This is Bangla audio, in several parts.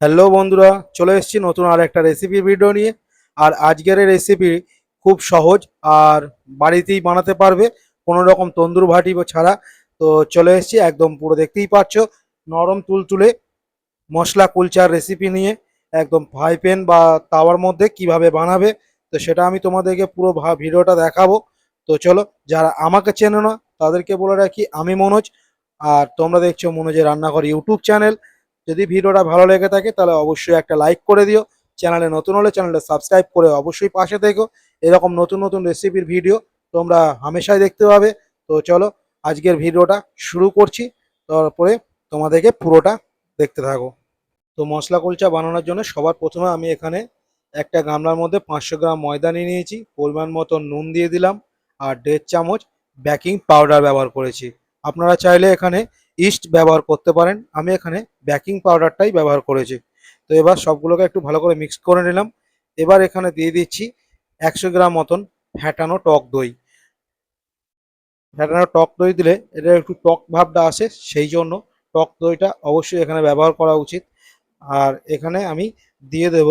হ্যালো বন্ধুরা, চলে এসেছি নতুন আর একটা রেসিপি ভিডিও নিয়ে। আর আজকের এই রেসিপি খুব সহজ আর বাড়িতেই বানাতে পারবে কোনো রকম তন্দুর ভাটি বা ছাড়া। তো চলে এসেছি, একদম পুরো দেখতেই পাচ্ছ নরম তুলতুলে মশলা কুলচার রেসিপি নিয়ে। একদম ফ্রাই প্যান বা তাওয়ার মধ্যে কিভাবে বানাবে, তো সেটা আমি তোমাদেরকে পুরো ভিডিওটা দেখাবো। তো চলো, যারা আমাকে চেনো না তাদেরকে বলে রাখি, আমি মনোজ, আর তোমরা দেখছো মনোজের রান্নাঘর ইউটিউব চ্যানেল। যদি ভিডিওটা ভালো লেগে থাকে তাহলে অবশ্যই একটা লাইক করে দিও। চ্যানেলে নতুন হলে চ্যানেলটা সাবস্ক্রাইব করে অবশ্যই পাশে থেকো। এরকম নতুন নতুন রেসিপির ভিডিও তোমরা হামেশাই দেখতে পাবে। তো চলো, আজকের ভিডিওটা শুরু করছি। তারপরে তোমাদেরকে পুরোটা দেখতে থাকো। তো মশলা কুলচা বানানোর জন্য সবার প্রথমে আমি এখানে একটা গামলার মধ্যে 500 গ্রাম ময়দা নিয়ে নিয়েছি, পরিমাণ মতো নুন দিয়ে দিলাম, আর 1.5 চামচ বেকিং পাউডার ব্যবহার করেছি। আপনারা চাইলে এখানে ইস্ট ব্যবহার করতে পারেন, আমি এখানে বেকিং পাউডারটাই ব্যবহার করেছি। তো এবার সবগুলোকে একটু ভালো করে মিক্স করে নিলাম। এবার এখানে দিয়ে দিচ্ছি 100 গ্রাম মতন ফ্যাটানো টক দই। ফ্যাটানো টক দই দিলে এটা একটু টক ভাবটা আসে, সেই জন্য টক দইটা অবশ্যই এখানে ব্যবহার করা উচিত। আর এখানে আমি দিয়ে দেব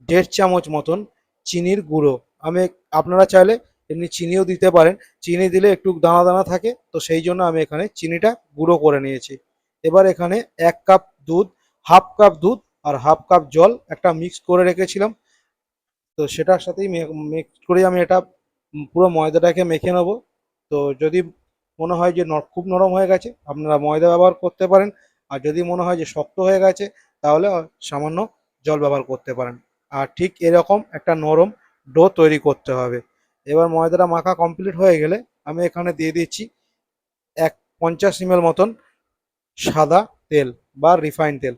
1.5 চামচ মতন চিনির গুঁড়ো। আমি আপনারা চাইলে এমনি চিনিও দিতে পারেন, চিনি দিলে একটু দানা দানা থাকে, তো সেই জন্য আমি এখানে চিনিটা গুঁড়ো করে নিয়েছি। এবার এখানে 1 কাপ দুধ, হাফ কাপ দুধ আর হাফ কাপ জল একটা মিক্স করে রেখেছিলাম, তো সেটার সাথেই মিক্স করে আমি এটা পুরো ময়দাটাকে মেখে নেবো। তো যদি মনে হয় যে খুব নরম হয়ে গেছে, আপনারা ময়দা ব্যবহার করতে পারেন। আর যদি মনে হয় যে শক্ত হয়ে গেছে, তাহলে সামান্য জল ব্যবহার করতে পারেন। আর ঠিক এরকম একটা নরম ডো তৈরি করতে হবে। এবার ময়দাটা মাখা কমপ্লিট হয়ে গেলে আমি এখানে দিয়ে দিচ্ছি 50 ml মতন সাদা তেল বা রিফাইন তেল।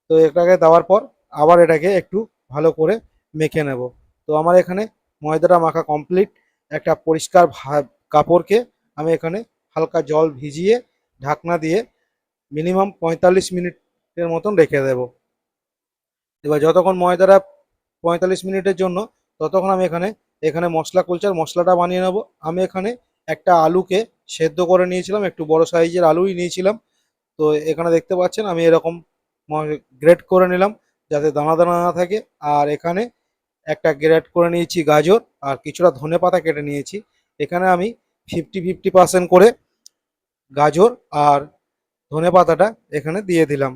তো এটাকে দেওয়ার পর আবার এটাকে একটু ভালো করে মেখে নেব। তো আমার এখানে ময়দাটা মাখা কমপ্লিট। একটা পরিষ্কার কাপড়কে আমি এখানে হালকা জল ভিজিয়ে ঢাকনা দিয়ে মিনিমাম 45 মিনিটের মতন রেখে দেব। এবার যতক্ষণ ময়দাটা 45 মিনিটের জন্য, ততক্ষণ আমি এখানে এখানে মশলা কুলচার মশলাটা বানিয়ে নেব। আমি এখানে একটা আলুকে সেদ্ধ করে নিয়েছিলাম, একটু বড় সাইজের আলুই নিয়েছিলাম। তো এখানে দেখতে পাচ্ছেন আমি এরকম গ্রেট করে নিলাম যাতে দানা দানা না থাকে। আর এখানে একটা গ্রেট করে নিয়েছি গাজর, আর কিছুটা ধনেপাতা কেটে নিয়েছি। এখানে আমি 50-50% করে গাজর আর ধনেপাতাটা এখানে দিয়ে দিলাম,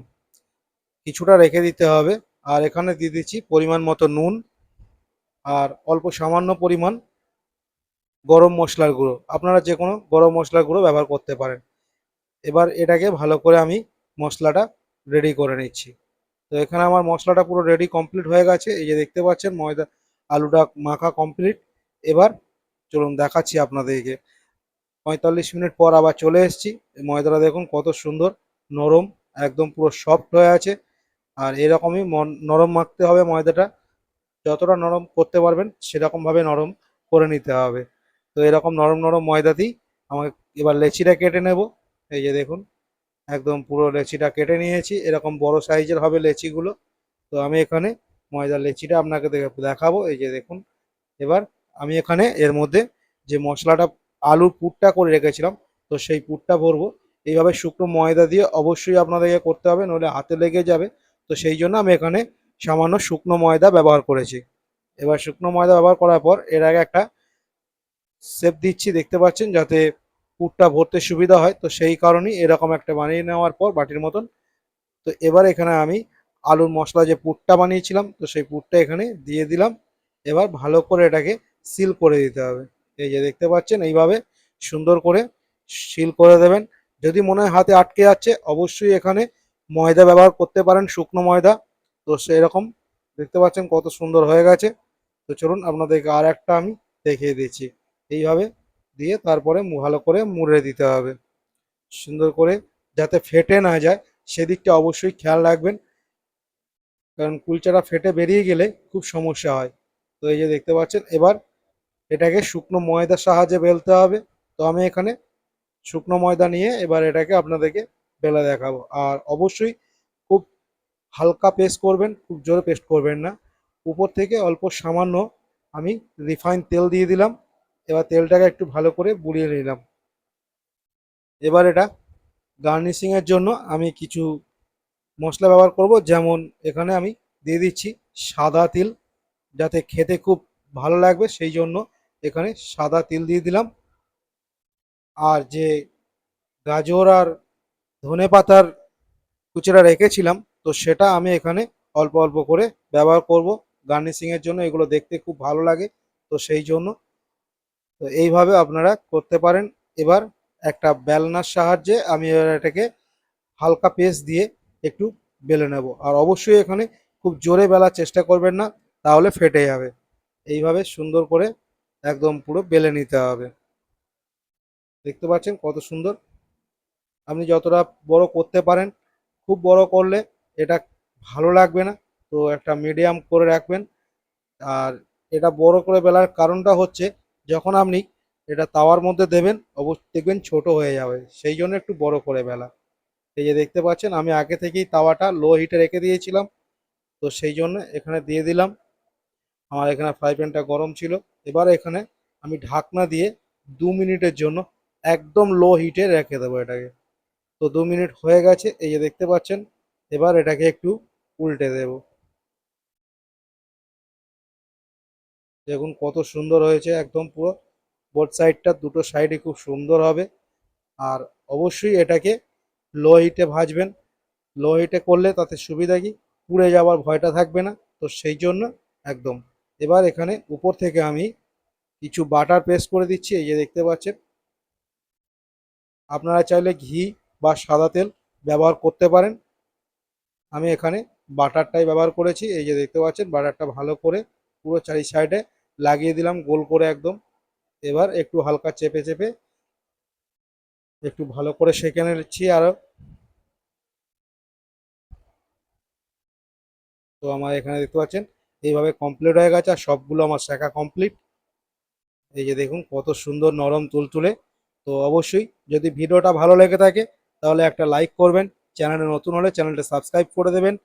কিছুটা রেখে দিতে হবে। আর এখানে দিয়ে দিচ্ছি পরিমাণ মতো নুন, আর অল্প সামান্য পরিমাণ গরম মশলার গুঁড়ো, আপনারা যে কোনো গরম মশলার গুঁড়ো ব্যবহার করতে পারেন। এবার এটাকে ভালো করে আমি মশলাটা রেডি করে নিচ্ছি। তো এখানে আমার মশলাটা পুরো রেডি কমপ্লিট হয়ে গেছে, এই যে দেখতে পাচ্ছেন ময়দা আলুটা মাখা কমপ্লিট। এবার চলুন দেখাচ্ছি আপনাদেরকে। 45 মিনিট পর আবার চলে এসেছি। ময়দাটা দেখুন কত সুন্দর নরম, একদম পুরো সফট হয়ে আছে। আর এরকমই নরম মাখতে হবে ময়দাটা, যতটা নরম করতে পারবেন সেরকমভাবে নরম করে নিতে হবে। তো এরকম নরম নরম ময়দাতেই আমাকে এবার লেচিটা কেটে নেব। এই যে দেখুন একদম পুরো লেচিটা কেটে নিয়েছি, এরকম বড় সাইজের হবে লেচিগুলো। তো আমি এখানে ময়দার লেচিটা আপনাকে দেখাবো, এই যে দেখুন। এবার আমি এখানে এর মধ্যে যে মশলাটা আলুর পুরটা করে রেখেছিলাম, তো সেই পুরটা ভরবো। এইভাবে শুকনো ময়দা দিয়ে অবশ্যই আপনাদেরকে করতে হবে, নইলে হাতে লেগে যাবে। তো সেই জন্য আমি এখানে সামান্য শুকনো ময়দা ব্যবহার করেছি। এবার শুকনো ময়দা ব্যবহার করার পর এর আগে একটা শেপ দিচ্ছি, দেখতে পাচ্ছেন, যাতে পুরটা ভরতে সুবিধা হয়। তো সেই কারণেই এরকম একটা বানিয়ে নেওয়ার পর বাটির মতন। তো এবার এখানে আমি আলুর মশলা যে পুরটা বানিয়েছিলাম, তো সেই পুরটা এখানে দিয়ে দিলাম। এবার ভালো করে এটাকে সিল করে দিতে হবে। এই যে দেখতে পাচ্ছেন এইভাবে সুন্দর করে সিল করে দেবেন। যদি মনে হয় হাতে আটকে যাচ্ছে, অবশ্যই এখানে ময়দা ব্যবহার করতে পারেন, শুকনো ময়দা। তো সেরকম দেখতে পাচ্ছেন কত সুন্দর হয়ে গেছে। তো চলুন আপনাদেরকে আর একটা আমি দেখিয়ে দিচ্ছি। এইভাবে দিয়ে তারপরে ভালো করে মুড়ে দিতে হবে সুন্দর করে, যাতে ফেটে না যায় সেদিকটা অবশ্যই খেয়াল রাখবেন, কারণ কুলচাটা ফেটে বেরিয়ে গেলে খুব সমস্যা হয়। তো এই যে দেখতে পাচ্ছেন, এবার এটাকে শুকনো ময়দার সাহায্যে বেলতে হবে। তো আমি এখানে শুকনো ময়দা নিয়ে এবার এটাকে আপনাদেরকে বেলে দেখাবো। আর অবশ্যই খুব হালকা পেস্ট করবেন, খুব জোরে পেস্ট করবেন না। উপর থেকে অল্প সামান্য আমি রিফাইন তেল দিয়ে দিলাম। এবার তেলটাকে একটু ভালো করে বুলিয়ে নিলাম। এবার এটা গার্নিশিংয়ের জন্য আমি কিছু মশলা ব্যবহার করব, যেমন এখানে আমি দিয়ে দিচ্ছি সাদা তিল, যাতে খেতে খুব ভালো লাগবে সেই জন্য এখানে সাদা তিল দিয়ে দিলাম। আর যে গাজর আর ধনেপাতার কুচিটা রেখেছিলাম, তো সেটা আমি এখানে অল্প অল্প করে ব্যবহার করব গার্নিশিংয়ের জন্য, এগুলো দেখতে খুব ভালো লাগে, তো সেই জন্য। তো এইভাবে আপনারা করতে পারেন। এবার একটা বেলনার সাহায্যে আমি এবার এটাকে হালকা পেস্ট দিয়ে একটু বেলে নেব। আর অবশ্যই এখানে খুব জোরে বেলার চেষ্টা করবেন না, তাহলে ফেটে যাবে। এইভাবে সুন্দর করে একদম পুরো বেলে নিতে হবে। দেখতে পাচ্ছেন কত সুন্দর। আপনি যতটা বড় করতে পারেন, খুব বড় করলে এটা ভালো লাগবে না, তো একটা মিডিয়াম করে রাখবেন। আর এটা বড় করে বেলার কারণটা হচ্ছে, যখন আপনি এটা তাওয়ার মধ্যে দেবেন অবশ্যই দেখবেন ছোট হয়ে যাবে, সেই জন্য একটু বড় করে বেলা। এই যে দেখতে পাচ্ছেন আমি আগে থেকেই তাওয়াটা লো হিটে রেখে দিয়েছিলাম, তো সেই জন্য এখানে দিয়ে দিলাম। আমার এখানে ফ্রাই প্যানটা গরম ছিল। এবার এখানে আমি ঢাকনা দিয়ে 2 মিনিটের জন্য একদম লো হিটে রেখে দেবো এটাকে। তো 2 মিনিট হয়ে গেছে, এই যে দেখতে পাচ্ছেন। এবার এটাকে একটু উল্টে দেব। দেখুন কত সুন্দর হয়েছে, একদম পুরো বোথ সাইডটা, দুটো সাইডই খুব সুন্দর হবে। আর অবশ্যই এটাকে লো হিটে ভাজবেন। লো হিটে করলে তাতে সুবিধা কি, পুড়ে যাওয়ার ভয়টা থাকবে না, তো সেই জন্য একদম। এবার এখানে উপর থেকে আমি কিছু বাটার পেস্ট করে দিচ্ছি, এই যে দেখতে পাচ্ছেন। আপনারা চাইলে ঘি বা সাদা তেল ব্যবহার করতে পারেন। আমি এখানে বাটারটাই ব্যবহার করেছি, এই যে দেখতে পাচ্ছেন। বাটারটা ভালো করে পুরো চারি সাইডে লাগিয়ে দিলাম গোল করে একদম। এবার একটু হালকা চেপে চেপে একটু ভালো করে সেঁকে নিচ্ছি আরও। তো আমার এখানে দেখতে পাচ্ছেন এইভাবে কমপ্লিট হয়ে গেছে, আর সবগুলো আমার শেখা কমপ্লিট। এই যে দেখুন কত সুন্দর নরম তুলতুলে। তো অবশ্যই যদি ভিডিওটা ভালো লেগে থাকে তাহলে একটা লাইক করবেন, চ্যানেলে নতুন হলে চ্যানেলটা সাবস্ক্রাইব করে দেবেন।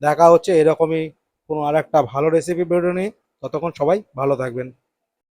দেখা হচ্ছে এরকমই কোনো আর একটা ভালো রেসিপি ভিডিও নিয়ে। ততক্ষণ সবাই ভালো থাকবেন।